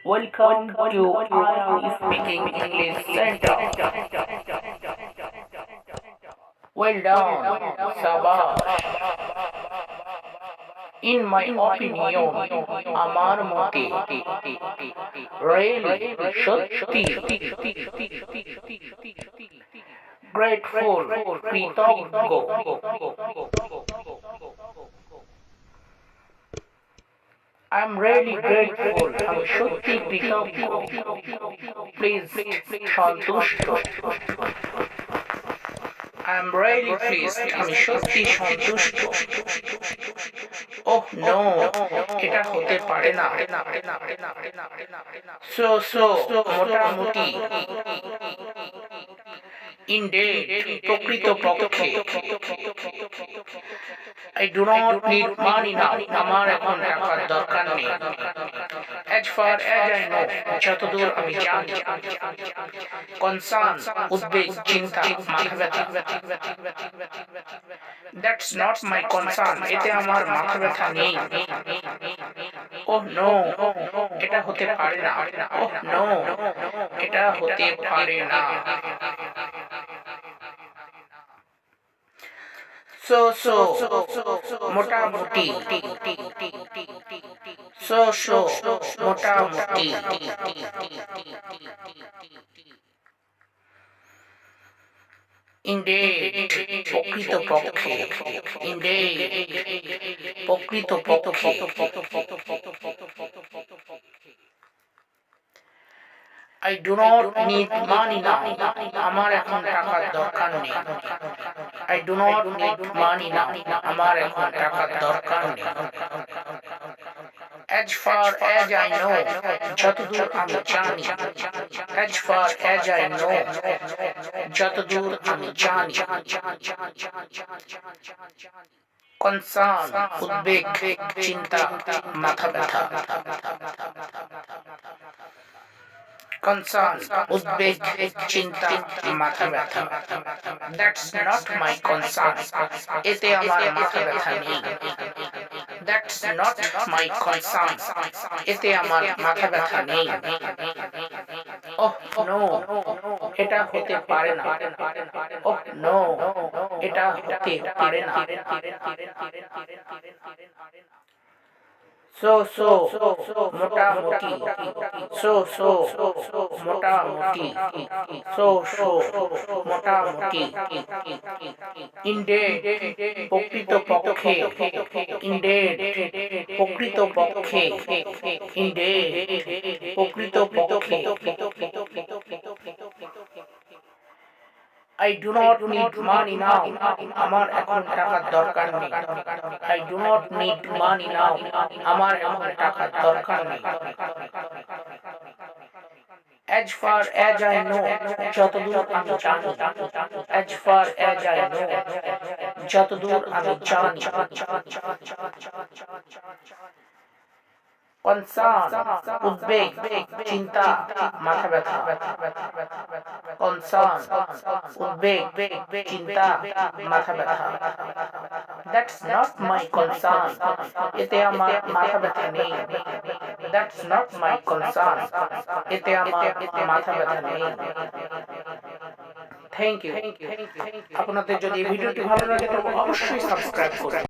Welcome to I am speaking English Center. Well done, Sabash. In my opinion, আমার মতে really সত্যি grateful কৃতজ্ঞ I'm really grateful. আমি সত্যি কৃতজ্ঞ প্লিজ সন্তুষ্ট I'm really pleased. আমি সত্যি সন্তুষ্ট ওহ নো এটা হতে পারে না সো মোটামুটি Indeed, প্রকৃতপক্ষে I do not need money now. আমার এখন টাকার দরকার নেই As far as I know, যতদূর আমি জানি concern, উদ্বেগ, চিন্তা, মাথা ব্যথা That's not my concern. এতে আমার মাথা ব্যথা নেই Oh no, এটা হতে পারে না Oh no, এটা হতে পারে না So মোটামুটি মোটামুটি Indeed, প্রকৃতপক্ষে Indeed, প্রকৃতপক্ষে I do not need money now. আমার এখন টাকার দরকার নেই I do not need money now. আমার এখন টাকার দরকার নেই As far as I know, যতদূর আমি জানি As far as I know, যতদূর আমি জানি Concern, উদ্বেগ, চিন্তা, মাথা ব্যথা Concern, উদ্বেগ, চিন্তা, মাথা ব্যথা That's not my concern. এতে আমার মাথা ব্যথা নেই That's not my concern. এতে আমার মাথা ব্যথা নেই Oh no, এটা হতে পারে না Oh no, এটা হতে পারে না So মোটামুটি মোটামুটি মোটামুটি Indeed, প্রকৃতপক্ষে Indeed, প্রকৃতপক্ষে Indeed, প্রকৃতপক্ষে I do not need money now. আমার এখন টাকার দরকার নেই I do not need money now. আমার এখন টাকার দরকার নেই As far as I know, যতদূর আমি জানি As far as I know, যতদূর আমি জানি Concern, উদ্বেগ, চিন্তা, মাথা ব্যথা Concern, উদ্বেগ, চিন্তা, মাথা ব্যথা That's not my concern. এতে আমার মাথা ব্যথা নেই That's not my concern. এতে আমার মাথা ব্যথা নেই Thank you. আপনাদের যদি এই ভিডিওটি ভালো লাগে তবে অবশ্যই সাবস্ক্রাইব করুন